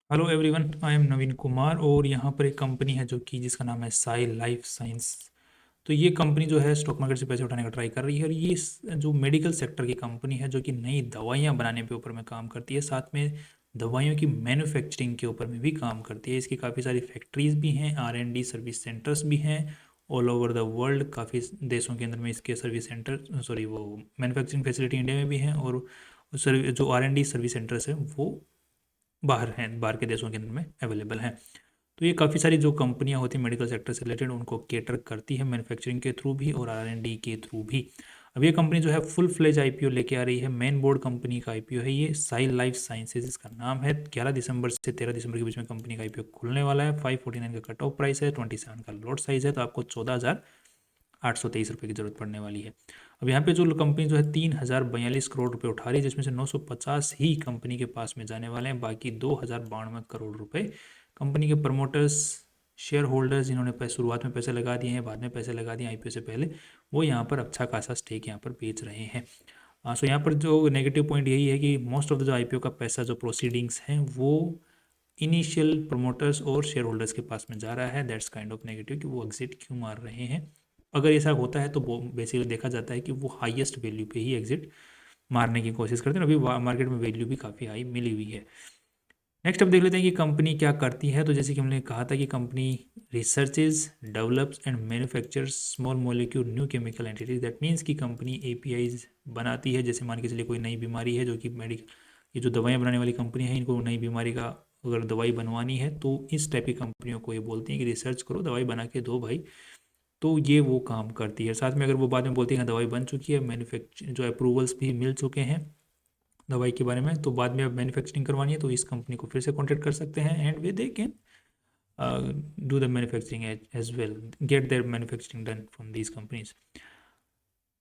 Hello everyone, I am नवीन कुमार और यहाँ पर एक कंपनी है जो कि जिसका नाम है साई लाइफ साइंस। तो ये कंपनी जो है स्टॉक मार्केट से पैसे उठाने का ट्राई कर रही है और ये जो मेडिकल सेक्टर की कंपनी है जो कि नई दवाइयाँ बनाने के ऊपर में काम करती है, साथ में दवाइयों की मैन्युफैक्चरिंग के ऊपर में भी काम करती है। इसकी काफ़ी सारी फैक्ट्रीज भी हैं, R&D सर्विस सेंटर्स भी हैं ऑल ओवर द वर्ल्ड। काफ़ी देशों के अंदर में इसके सर्विस सेंटर सॉरी वो मैन्युफैक्चरिंग फैसिलिटी इंडिया में भी हैं और जो R&D सर्विस सेंटर्स हैं वो बाहर हैं, बाहर के देशों के अंदर में अवेलेबल हैं। तो ये काफ़ी सारी जो कंपनियां होती हैं मेडिकल सेक्टर से रिलेटेड उनको केटर करती है मैन्युफैक्चरिंग के थ्रू भी और R&D के थ्रू भी। अब ये कंपनी जो है फुल फ्लेज IPO लेके आ रही है। मेन बोर्ड कंपनी का IPO है ये, साई लाइफ साइंसेज इसका नाम है। 11 दिसंबर से 13 दिसंबर के बीच में कंपनी का IPO खुलने वाला है। 549 का कट ऑफ प्राइस है, 27 का लॉट साइज है, तो आपको 14,823 रुपये की जरूरत पड़ने वाली है। अब यहाँ पे जो कंपनी जो है 3,042 करोड़ रुपए उठा रही है, जिसमें से 950 ही कंपनी के पास में जाने वाले हैं। बाकी 2,092 करोड़ रुपए कंपनी के प्रमोटर्स, शेयर होल्डर्स जिन्होंने शुरुआत में पैसे लगा दिए हैं, बाद में पैसे लगा दिए IPO से पहले, वो यहाँ पर अच्छा खासा स्टेक यहाँ पर बेच रहे हैं। सो यहाँ पर जो नेगेटिव पॉइंट यही है कि मोस्ट ऑफ द जो IPO का पैसा जो प्रोसीडिंग्स हैं वो इनिशियल प्रमोटर्स और शेयर होल्डर्स के पास में जा रहा है। दैट्स काइंड ऑफ नेगेटिव कि वो एग्जिट क्यों मार रहे हैं। अगर ऐसा होता है तो बेसिकली देखा जाता है कि वो हाईएस्ट वैल्यू पे ही एग्जिट मारने की कोशिश करते हैं। अभी मार्केट में वैल्यू भी काफ़ी हाई मिली हुई है। नेक्स्ट अब देख लेते हैं कि कंपनी क्या करती है। तो जैसे कि हमने कहा था कि company researches, develops and manufactures small molecule new chemical entities. That means कि कंपनी APIs बनाती है। जैसे मान के चलिए कोई नई बीमारी है जो कि मेडिकल, ये जो दवाइयाँ बनाने वाली कंपनी है, इनको नई बीमारी का अगर दवाई बनवानी है तो इस टाइप की कंपनियों को ये बोलती हैं कि रिसर्च करो, दवाई बना के दो भाई। तो ये वो काम करती है। साथ में अगर वो बाद में बोलती है हाँ, दवाई बन चुकी है, मैन्युफैक्चर जो अप्रूवल्स भी मिल चुके हैं दवाई के बारे में, तो बाद में अब मैन्युफैक्चरिंग करवानी है तो इस कंपनी को फिर से कॉन्टेक्ट कर सकते हैं एंड वे they can do the manufacturing as well, get their manufacturing done from these companies.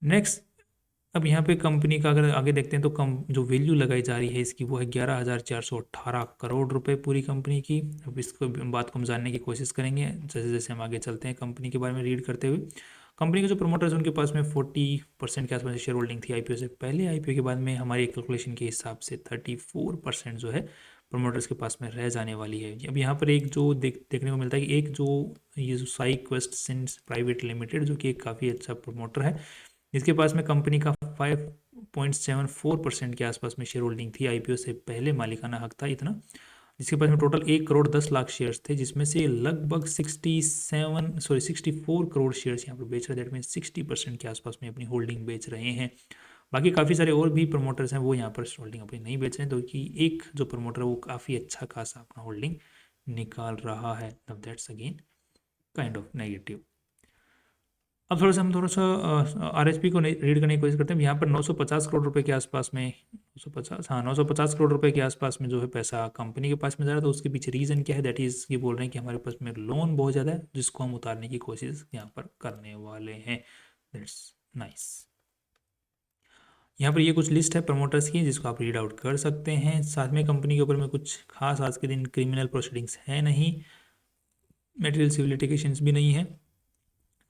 Next, अब यहाँ पे कंपनी का अगर आगे देखते हैं तो कम जो वैल्यू लगाई जा रही है इसकी वो है 11,418 करोड़ रुपए पूरी कंपनी की। अब इसको बात को हम जानने की कोशिश करेंगे जैसे जैसे हम आगे चलते हैं कंपनी के बारे में रीड करते हुए। कंपनी के जो प्रमोटर्स उनके पास में 40% के आसपास शेयर होल्डिंग थी IPO से पहले। IPO के बाद में हमारी कैलकुलेशन के हिसाब से 34% जो है प्रमोटर्स के पास में रह जाने वाली है। अब यहाँ पर एक जो देखने को मिलता है कि एक जो ये जो Sai quest since private limited जो कि एक काफ़ी अच्छा प्रमोटर है, इसके पास में कंपनी का 5.74% के आसपास में शेयर होल्डिंग थी IPO से पहले, मालिकाना हक था इतना। जिसके पास में टोटल 1,10,00,000 शेयर्स थे, जिसमें से लगभग 64 करोड़ शेयर्स यहाँ पर बेच रहे हैं। दैट मीन 60% के आसपास में अपनी होल्डिंग बेच रहे हैं। बाकी काफ़ी सारे और भी प्रमोटर्स हैं वो यहाँ पर होल्डिंग अपनी नहीं बेच रहे हैं, तो कि एक जो प्रमोटर है वो काफ़ी अच्छा खासा अपना होल्डिंग निकाल रहा है। That's again kind of negative. अब थोड़ा सा RHP को रीड करने की कोशिश करते हैं। यहाँ पर 950 करोड़ रुपए के आसपास में, 950, हाँ 950 करोड़ रुपए के आसपास में जो है पैसा कंपनी के पास में जा रहा है। तो उसके पीछे रीज़न क्या है? दैट इज़ ये बोल रहे हैं कि हमारे पास में लोन बहुत ज़्यादा है जिसको हम उतारने की कोशिश यहाँ पर करने वाले हैं। That's nice. यहाँ पर ये कुछ लिस्ट है प्रमोटर्स की जिसको आप रीड आउट कर सकते हैं। साथ में कंपनी के ऊपर में कुछ खास आज के दिन क्रिमिनल प्रोसीडिंग्स है नहीं, मेटेरियल सिविल लिटिगेशंस भी नहीं है।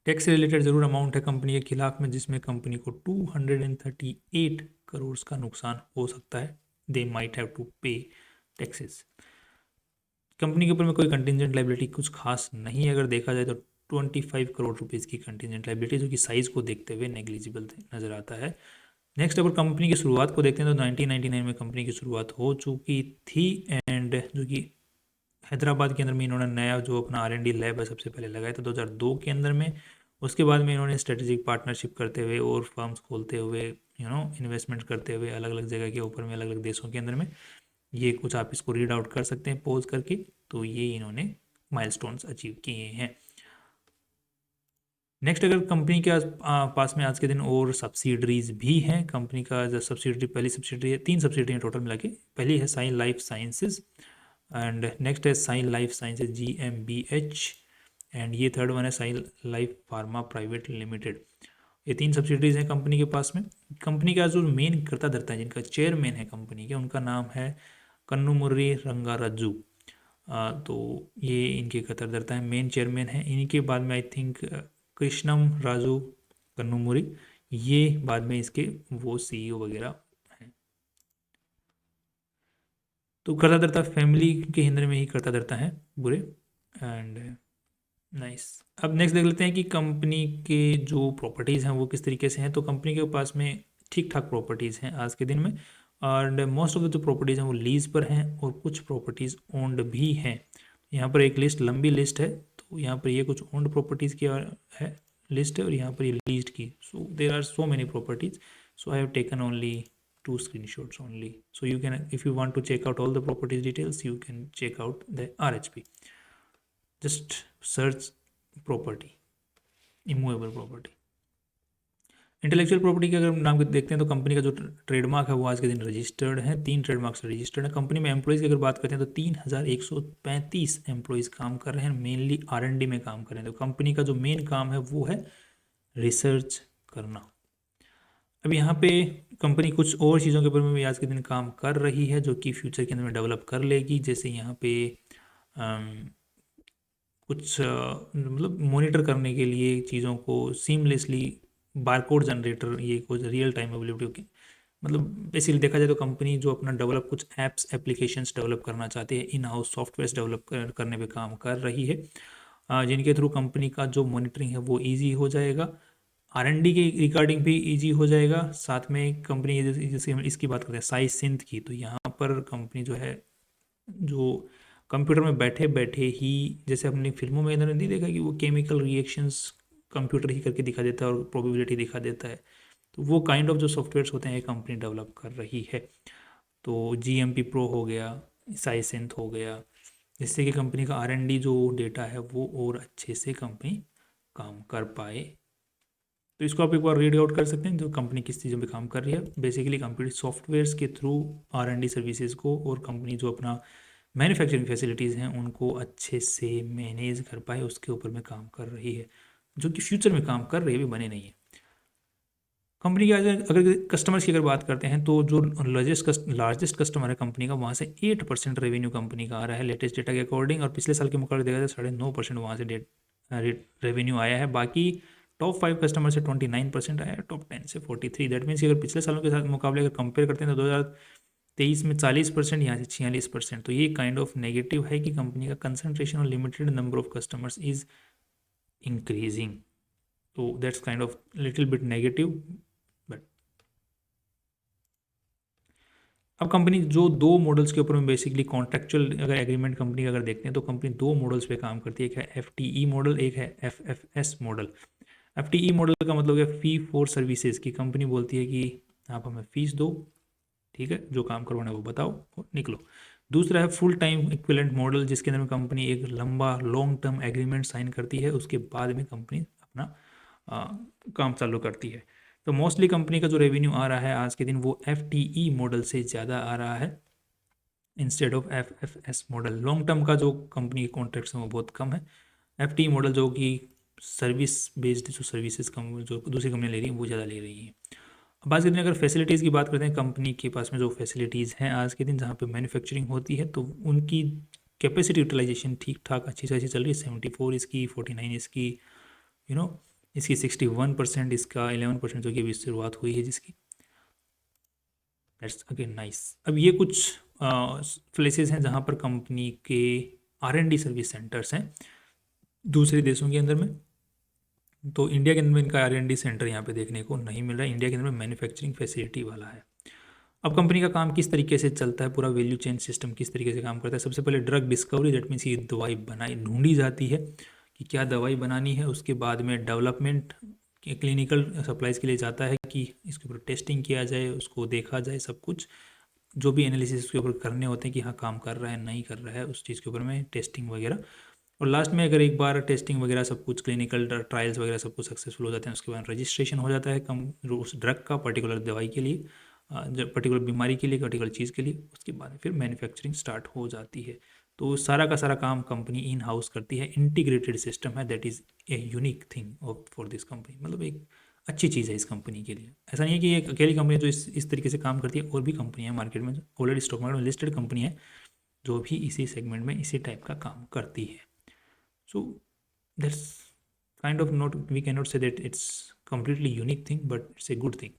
टैक्स रिलेटेड जरूर अमाउंट है कंपनी के खिलाफ में, जिसमें कंपनी को 238 करोड़ का नुकसान हो सकता है। दे माइट हैव टू पे टैक्सेस। कंपनी के ऊपर में कोई कंटिजेंट लाइबिलिटी कुछ खास नहीं है अगर देखा जाए तो। 25 करोड़ रुपीज़ की कंटिजेंट लाइबिलिटी जो कि साइज़ को देखते हुए नेग्लिजिबल नज़र आता है। नेक्स्ट अगर कंपनी की शुरुआत को देखते हैं तो 1999 में कंपनी की शुरुआत हो चुकी थी एंड जो कि हैदराबाद के अंदर में इन्होंने नया जो अपना R&D लैब है सबसे पहले लगाया था 2002 के अंदर में। उसके बाद में इन्होंने स्ट्रेटेजिक पार्टनरशिप करते हुए और फर्म्स खोलते हुए इन्वेस्टमेंट करते हुए अलग अलग जगह के ऊपर में अलग अलग देशों के अंदर में, ये कुछ आप इसको रीड आउट कर सकते हैं पॉज करके। तो ये इन्होंने माइलस्टोन्स अचीव किए हैं। नेक्स्ट अगर कंपनी के पास में आज के दिन और सब्सिडरीज भी हैं। कंपनी का जो सब्सिडरी, पहली सब्सिडरी है, 3 सब्सिडरी हैं टोटल मिला के। पहली है Sai life sciences and next है Sai life sciences GmbH and ये थर्ड वन है Sai life pharma private limited. ये 3 सब्सिडरीज हैं कंपनी के पास में। कंपनी का जो मेन कर्ता धर्ता है, जिनका चेयरमैन है कंपनी के, उनका नाम है कन्नुमुर्री रंगाराजू। तो ये इनके कतरदर्ता है, मेन चेयरमैन है। इनके बाद में आई थिंक कृष्णम राजू कन्नुमुरी, ये बाद में इसके वो CEO वगैरह हैं। तो करता धरता फैमिली के हिंद्र में ही करता धरता है बुरे। And nice. अब नेक्स्ट देख लेते हैं कि कंपनी के जो प्रॉपर्टीज़ हैं वो किस तरीके से हैं। तो कंपनी के पास में ठीक ठाक प्रॉपर्टीज़ हैं आज के दिन में, और मोस्ट ऑफ द जो प्रॉपर्टीज़ हैं वो लीज पर हैं और कुछ प्रॉपर्टीज़ ओन्ड भी हैं। यहाँ पर एक लिस्ट, लंबी लिस्ट है, तो यहाँ पर ये कुछ ओन्ड प्रॉपर्टीज़ की है लिस्ट है, और यहाँ पर ये लीज्ड की। So there are so many properties, so I have taken only 2 screenshots only. So you can, if you want to check out all the properties details, you can check out the RHP. Just search property, immovable property. Intellectual property के अगर नाम देखते हैं तो company का जो trademark है वो आज के दिन रजिस्टर्ड है। 3 ट्रेडमार्क्स रजिस्टर्ड है। कंपनी में एम्प्लॉइज़ की अगर बात करते हैं तो 3135 एम्प्लॉइज़ काम कर रहे हैं, मेनली R&D में काम कर रहे हैं। तो कंपनी का जो मेन काम है वो है रिसर्च करना। अब यहाँ पे कंपनी कुछ और चीज़ों के ऊपर में भी आज के दिन काम कर रही है जो कि फ्यूचर के अंदर में डेवलप कर लेगी। जैसे यहाँ पे कुछ मतलब मॉनिटर करने के लिए चीज़ों को सीमलेसली, बारकोड जनरेटर, ये कुछ रियल टाइम अवेलेबिलिटी, मतलब बेसिकली देखा जाए तो कंपनी जो अपना डेवलप कुछ ऐप्स एप्लीकेशंस डेवलप करना चाहती है, इन हाउस सॉफ्टवेयर डेवलप करने पे काम कर रही है, जिनके थ्रू कंपनी का जो मॉनिटरिंग है वो ईजी हो जाएगा, R&D के रिगार्डिंग भी इजी हो जाएगा। साथ में कंपनी जैसे हम इसकी बात करते हैं साई सिंथ की, तो यहाँ पर कंपनी जो है जो कंप्यूटर में बैठे बैठे ही, जैसे अपनी फिल्मों में इन्होंने नहीं देखा कि वो केमिकल रिएक्शंस कंप्यूटर ही करके दिखा देता है और प्रोबेबिलिटी दिखा देता है, तो वो काइंड ऑफ जो सॉफ्टवेयर्स होते हैं कंपनी डेवलप कर रही है। तो GMP Pro हो गया, साई सिंथ हो गया, जिससे कि कंपनी का R&D जो डेटा है वो और अच्छे से कंपनी काम कर पाए। तो इसको आप एक बार रीड आउट कर सकते हैं जो कंपनी किस चीज़ों पे काम कर रही है। बेसिकली कंपनी सॉफ्टवेयर्स के थ्रू R&D सर्विसेज को, और कंपनी जो अपना मैन्युफैक्चरिंग फैसिलिटीज़ हैं उनको अच्छे से मैनेज कर पाए, उसके ऊपर में काम कर रही है, जो कि फ्यूचर में काम कर रही है, भी बने नहीं है। कंपनी के अगर कस्टमर्स की अगर बात करते हैं तो जो लार्जेस्ट कस्टमर है कंपनी का, वहाँ से 8% रेवेन्यू कंपनी का आ रहा है लेटेस्ट डेटा के अकॉर्डिंग, और पिछले साल के मुकाबले देखा जाए 9.5% वहाँ से रेवेन्यू आया है। बाकी टॉप 5 कस्टमर से 29% आया है, टॉप 10 से 43। दैट मीन्स अगर पिछले सालों के साथ मुकाबले अगर कंपेयर करते हैं तो 2023 में 40%, यहाँ से 46%। तो ये काइंड ऑफ नेगेटिव है कि कंपनी का कंसंट्रेशन और limited number of customers is increasing. तो that's kind of little bit negative. But अब कंपनी जो 2 मॉडल्स के ऊपर में बेसिकली कॉन्ट्रेक्चुअल अगर एग्रीमेंट कंपनी का अगर देखते हैं तो कंपनी 2 मॉडल्स पे काम करती है। एक है FTE मॉडल, एक है FFS मॉडल। FTE मॉडल का मतलब है फी फॉर सर्विसेज की। कंपनी बोलती है कि आप हमें फीस दो, ठीक है, जो काम करवाना है वो बताओ और निकलो। दूसरा है फुल टाइम इक्विवेलेंट मॉडल, जिसके अंदर में कंपनी एक लंबा लॉन्ग टर्म एग्रीमेंट साइन करती है, उसके बाद में कंपनी अपना काम चालू करती है। तो मोस्टली कंपनी का जो रेवेन्यू आ रहा है आज के दिन वो FTE मॉडल से ज़्यादा आ रहा है instead of FFS model. Long term का जो कंपनी के कॉन्ट्रैक्ट्स हैं वो बहुत कम है। FTE मॉडल जो कि सर्विस बेस्ड जो सर्विसेज कम जो दूसरी कंपनी ले रही हैं वो ज़्यादा ले रही हैं। अब आज के दिन अगर फैसिलिटीज़ की बात करते हैं, कंपनी के पास में जो फैसिलिटीज़ हैं आज के दिन जहाँ पे मैन्युफैक्चरिंग होती है, तो उनकी कैपेसिटी यूटिलाइजेशन ठीक ठाक अच्छी से अच्छी चल रही है। 74 इसकी, 49 इसकी, यू नो इसकी 61%, इसका 11% जो कि अभी शुरुआत हुई है जिसकी। That's again nice. अब ये कुछ प्लेसेस हैं जहाँ पर कंपनी के R&D सर्विस सेंटर्स हैं दूसरे देशों के अंदर में। तो इंडिया के अंदर में इनका R&D सेंटर यहाँ पे देखने को नहीं मिल रहा है। इंडिया के अंदर में मैन्युफैक्चरिंग फैसिलिटी वाला है। अब कंपनी का काम किस तरीके से चलता है, पूरा वैल्यू चेन सिस्टम किस तरीके से काम करता है। सबसे पहले ड्रग डिस्कवरी, दैट मीन्स ये दवाई ढूंढी जाती है कि क्या दवाई बनानी है। उसके बाद में डेवलपमेंट क्लिनिकल सप्लाईज के लिए जाता है कि इसके ऊपर टेस्टिंग किया जाए, उसको देखा जाए, सब कुछ जो भी एनालिसिस उसके ऊपर करने होते हैं कि हाँ काम कर रहा है नहीं कर रहा है, उस चीज़ के ऊपर में टेस्टिंग वगैरह। और लास्ट में अगर एक बार टेस्टिंग वगैरह सब कुछ क्लिनिकल ट्रायल्स वगैरह सब कुछ सक्सेसफुल हो जाते हैं, उसके बाद रजिस्ट्रेशन हो जाता है उस ड्रग का पर्टिकुलर दवाई के लिए, पर्टिकुलर बीमारी के लिए, पर्टिकुलर चीज़ के लिए। उसके बाद फिर मैन्युफैक्चरिंग स्टार्ट हो जाती है। तो सारा का सारा काम कंपनी इन हाउस करती है। इंटीग्रेटेड सिस्टम है, that is a unique thing of for this company. मतलब एक अच्छी चीज़ है इस कंपनी के लिए। ऐसा नहीं है कि एक अकेली कंपनी जो इस तरीके से काम करती है, और भी कंपनी है मार्केट में, ऑलरेडी स्टॉक मार्केट में लिस्टेड कंपनी है जो भी इसी सेगमेंट में इसी टाइप का काम करती है। So that's kind of not, we cannot say that it's completely unique thing, but it's a good thing.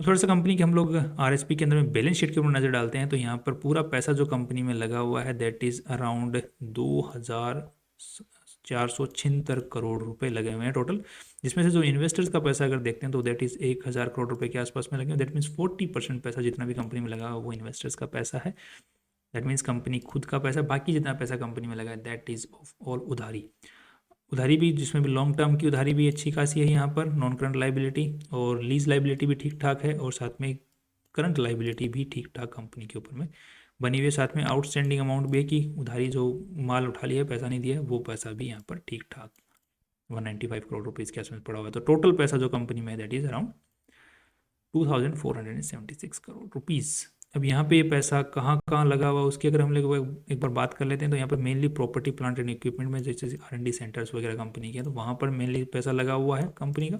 थोड़ा सा कंपनी के हम लोग आरएसपी के अंदर में बैलेंस शीट के ऊपर नज़र डालते हैं, तो यहाँ पर पूरा पैसा जो कंपनी में लगा हुआ है दैट इज़ अराउंड 2,476 करोड़ रुपए लगे हुए हैं टोटल, जिसमें से जो इन्वेस्टर्स का पैसा अगर देखते हैं तो दैट इज़ 1,000 करोड़ रुपए के आसपास में लगे हैं। दैट मीन्स 40% पैसा जितना भी कंपनी में लगा हुआ वो इन्वेस्टर्स का पैसा है। दैट मीन्स कंपनी खुद का पैसा, बाकी जितना पैसा कंपनी में लगा है दैट इज़ ऑल उधारी। उधारी भी, जिसमें भी लॉन्ग टर्म की उधारी भी अच्छी खासी है यहाँ पर, नॉन करंट लाइबिलिटी और लीज लाइबिलिटी भी ठीक ठाक है, और साथ में करंट लाइबिलिटी भी ठीक ठाक कंपनी के ऊपर में बनी हुई है। साथ में आउटस्टैंडिंग अमाउंट भी है कि उधारी जो माल उठा लिया है, पैसा नहीं दिया है, वो पैसा भी यहाँ पर ठीक ठाक 195 करोड़ रुपीज़ के आसपास पड़ा हुआ है। तो टोटल पैसा जो कंपनी में है that is around 2,476 crore rupees. अब यहाँ पे ये पैसा कहाँ कहाँ लगा हुआ उसकी अगर हम लोग एक बार बात कर लेते हैं, तो यहाँ पर mainly property plant and equipment में, जैसे R&D सेंटर्स वगैरह कंपनी के हैं, तो वहाँ पर मेनली पैसा लगा हुआ है कंपनी का।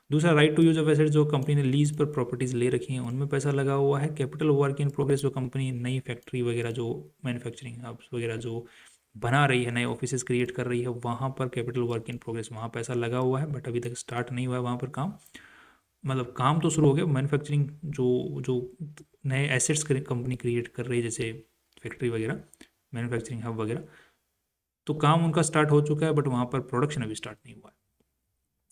दूसरा, right to use of asset जो कंपनी ने लीज पर प्रॉपर्टीज ले रखी हैं उनमें पैसा लगा हुआ है। कैपिटल वर्क इन प्रोग्रेस जो कंपनी नई फैक्ट्री वगैरह जो मैन्युफैक्चरिंग हब्स वगैरह जो बना रही है, नए ऑफिसेज क्रिएट कर रही है, वहाँ पर कैपिटल वर्क इन प्रोग्रेस वहाँ पैसा लगा हुआ है, बट अभी तक स्टार्ट नहीं हुआ है वहाँ पर काम। मतलब काम तो शुरू हो गया, मैन्युफैक्चरिंग जो जो नए एसेट्स कंपनी क्रिएट कर रही है जैसे फैक्ट्री वगैरह, मैन्युफैक्चरिंग हब वगैरह, तो काम उनका स्टार्ट हो चुका है, बट वहाँ पर प्रोडक्शन अभी स्टार्ट नहीं हुआ है।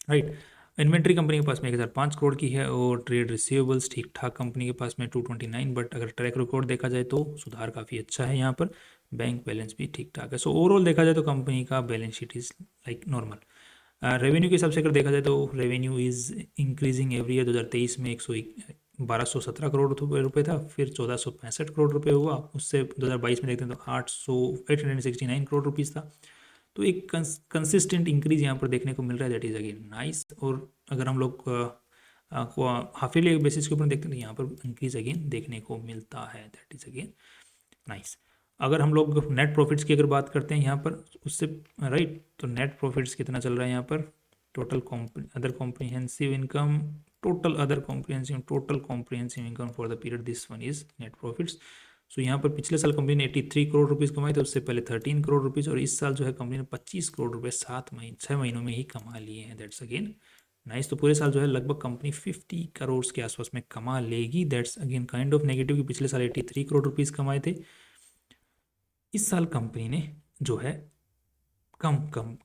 राइट। इन्वेंट्री कंपनी के पास में 1,005 करोड़ की है, और ट्रेड रिसीवेबल्स ठीक ठाक कंपनी के पास में 229, बट अगर ट्रैक रिकॉर्ड देखा जाए तो सुधार काफ़ी अच्छा है यहाँ पर। बैंक बैलेंस भी ठीक ठाक है। सो ओवरऑल देखा जाए तो कंपनी का balance sheet is like normal. Revenue के हिसाब से अगर देखा जाए तो revenue is increasing every year. 2023 में 1,217 करोड़ रुपए था, फिर 1,465 करोड़ रुपए हुआ, उससे 2022 में देखते हैं तो 869 करोड़ रुपीज़ था। तो एक कंसिस्टेंट इंक्रीज यहाँ पर देखने को मिल रहा है, दैट इज़ अगेन नाइस। और अगर हम लोग को हाफ ईयरली बेसिस के ऊपर देखते हैं तो यहाँ पर इंक्रीज अगेन देखने को मिलता है, दैट इज़ अगेन नाइस। अगर हम लोग नेट प्रॉफिट्स की अगर बात करते हैं यहाँ पर उससे, राइट, तो नेट प्रॉफिट्स कितना चल रहा है यहाँ पर, total other comprehensive income, total comprehensive income for the period, this one is net profits. So यहाँ पर पिछले साल कंपनी ने 83 करोड़ रुपीज़ कमाए थे, उससे पहले 13 करोड़ रुपीज़, और इस साल जो है कंपनी ने 25 करोड़ रुपए 6 महीनों में ही कमा लिए हैं, दैट्स अगेन नाइस। तो पूरे साल जो है लगभग कंपनी 50 करोड़ के आसपास में कमा लेगी, that's again kind of negative कि पिछले साल 83 करोड़ रुपीज़ कमाए थे, इस साल कंपनी ने जो है कम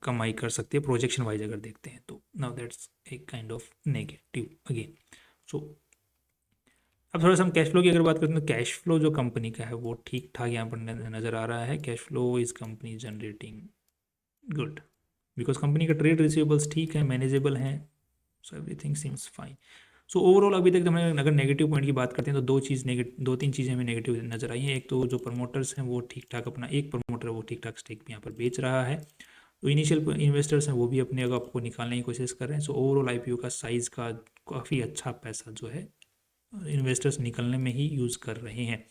कमाई कर सकती है प्रोजेक्शन वाइज अगर देखते हैं तो। नाउ दैट्स एक काइंड ऑफ नेगेटिव अगेन। सो अब थोड़ा सा हम कैश फ्लो की अगर बात करते हैं तो कैश फ्लो जो कंपनी का है वो ठीक ठाक यहाँ पर नज़र आ रहा है। Cash flow is company generating good because company का ट्रेड रिसीवेबल्स ठीक है, मैनेजेबल हैं, so everything seems fine. So overall अभी तक हमें अगर नेगेटिव पॉइंट की बात करते हैं तो दो तीन चीज़ें हमें नेगेटिव नजर आई हैं। एक तो जो प्रमोटर्स हैं वो ठीक ठाक अपना, एक प्रमोटर वो ठीक ठाक स्टेक यहाँ पर बेच रहा है, तो इनिशियल इन्वेस्टर्स हैं वो भी अपने अगर आपको निकालने की कोशिश कर रहे हैं। सो ओवरऑल आईपीओ का साइज़ का काफ़ी अच्छा पैसा जो है इन्वेस्टर्स निकलने में ही यूज़ कर रहे हैं।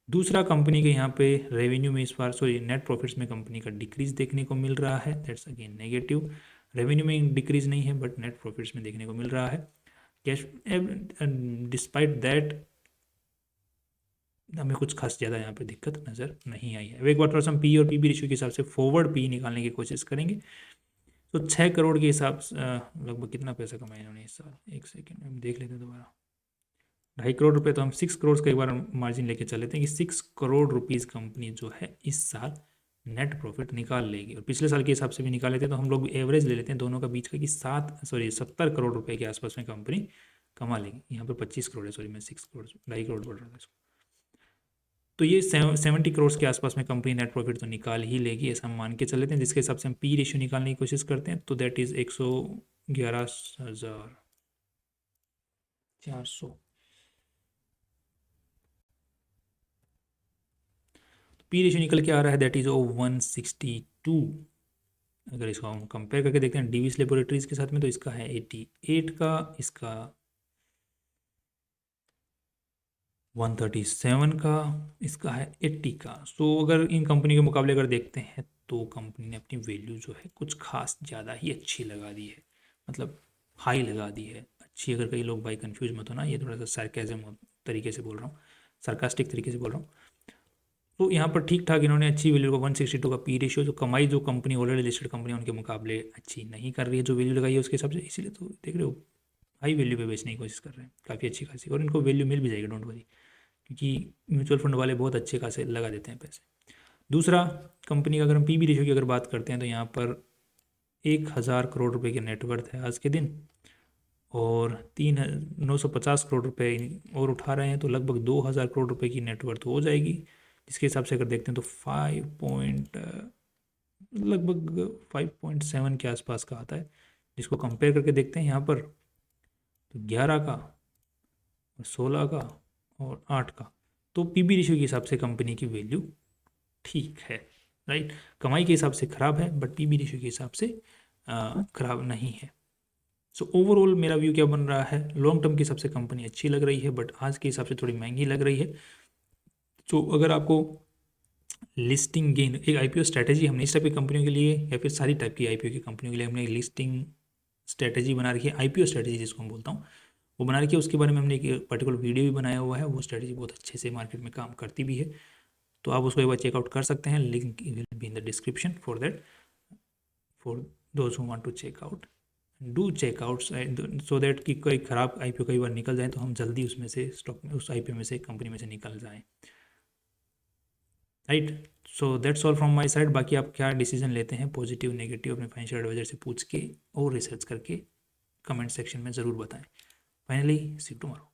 दूसरा, कंपनी के यहाँ पे रेवेन्यू में इस बार नेट प्रॉफिट्स में कंपनी का डिक्रीज देखने को मिल रहा है, दैट्स अगेन नेगेटिव। रेवेन्यू में डिक्रीज नहीं है बट नेट प्रॉफिट्स में देखने को मिल रहा है। कैश डिस्पाइट दैट हमें कुछ खास ज़्यादा यहाँ पे दिक्कत नज़र नहीं आई है। एक बार थोड़ा सा हम पी और पीबी रेशियो के हिसाब से फॉरवर्ड पी निकालने की कोशिश करेंगे। तो 6 करोड़ के हिसाब से लगभग कितना पैसा कमाया इन्होंने इस साल, एक सेकेंड में हम देख लेते हैं दोबारा। 2.5 करोड़ रुपए, तो हम 6 करोड़ का एक बार मार्जिन लेके चल लेते हैं कि 6 करोड़ रुपीज़ कंपनी जो है इस साल नेट प्रॉफिट निकाल लेगी, और पिछले साल के हिसाब से भी निकाल लेते हैं तो हम लोग एवरेज ले लेते हैं दोनों का बीच का कि 70 करोड़ रुपए के आसपास में कंपनी कमा लेगी। यहाँ पर 25 करोड़ है, मैं 6 करोड़ 2.5 करोड़ बोल रहा था इसको। तो ये 70 करोड़ के आसपास में कंपनी नेट प्रॉफिट तो निकाल ही लेगी, ऐसा हम मान के चल लेते हैं, जिसके हिसाब से हम पी रेशियो निकालने की कोशिश करते हैं तो दैट इज़ 111,400। पी रेशियो निकल के आ रहा है दैट इज़ 162। अगर इसको हम कंपेयर करके देखते हैं डीवीस लेबोरेटरीज के साथ में तो इसका है 88 का, इसका 137 का, इसका है 80 का। सो अगर इन कंपनी के मुकाबले अगर देखते हैं तो कंपनी ने अपनी वैल्यू जो है कुछ खास ज़्यादा ही अच्छी लगा दी है, मतलब हाई लगा दी है। अच्छी, अगर कई लोग भाई कंफ्यूज मत होना, ये थोड़ा सा सरकाज़म तरीके से बोल रहा हूँ, सरकास्टिक तरीके से बोल रहा हूँ। तो यहाँ पर ठीक ठाक इन्होंने अच्छी वैल्यू का 162 का पी रेशियो, जो कमाई जो कंपनी ऑलरेडी लिस्टेड कंपनी उनके मुकाबले अच्छी नहीं कर रही है जो वैल्यू लगाई है उसके हिसाब से, इसीलिए तो देख रहे हो हाई वैल्यू पे बेचने की कोशिश कर रहे हैं काफ़ी अच्छी खासी, और इनको वैल्यू मिल भी जाएगी, डोंट वरी, क्योंकि म्यूचुअल फंड वाले बहुत अच्छे खासे लगा देते हैं पैसे। दूसरा, कंपनी का अगर हम पीबी रेशियो की अगर बात करते हैं तो यहाँ पर 1,000 करोड़ रुपए की नेटवर्थ है आज के दिन, और 950 करोड़ रुपए और उठा रहे हैं, तो लगभग 2,000 करोड़ रुपए की नेटवर्थ हो जाएगी, जिसके हिसाब से अगर देखते हैं तो लगभग 5.7 के आसपास का आता है। जिसको कंपेयर करके देखते हैं यहाँ पर, तो 11 का, 16 का और 8 का, तो पीबी रेशियो के हिसाब से कंपनी की वैल्यू ठीक है, राइट। कमाई के हिसाब से खराब है, बट पीबी रेशियो के हिसाब से खराब नहीं है। सो ओवरऑल मेरा व्यू क्या बन रहा है, लॉन्ग टर्म के हिसाब से कंपनी अच्छी लग रही है, बट आज के हिसाब से थोड़ी महंगी लग रही है। तो अगर आपको लिस्टिंग गेन, एक आईपीओ स्ट्रैटेजी हमने इस टाइप की कंपनियों के लिए या फिर सारी टाइप की आईपीओ की कंपनियों के लिए हमने लिस्टिंग स्ट्रैटेजी बना रखी है, आईपीओ स्ट्रैटेजी जिसको मैं बोलता हूँ, वो बना रखी है। उसके बारे में हमने एक पर्टिकुलर वीडियो भी बनाया हुआ है, वो स्ट्रैटेजी बहुत अच्छे से मार्केट में काम करती भी है, तो आप उसको एक बार चेकआउट कर सकते हैं। Link will be in the description for that, for those who want to check out, do checkout, so that कि कोई ख़राब आईपीओ कई बार निकल जाए तो हम जल्दी उसमें से स्टॉक में, उस आईपीओ में से, कंपनी में से निकल जाएं, right. So that's all from my side. बाकी आप क्या डिसीजन लेते हैं, पॉजिटिव नेगेटिव, अपने फाइनेंशियल एडवाइजर से पूछ के और रिसर्च करके कमेंट सेक्शन में ज़रूर बताएं। Finally see you tomorrow.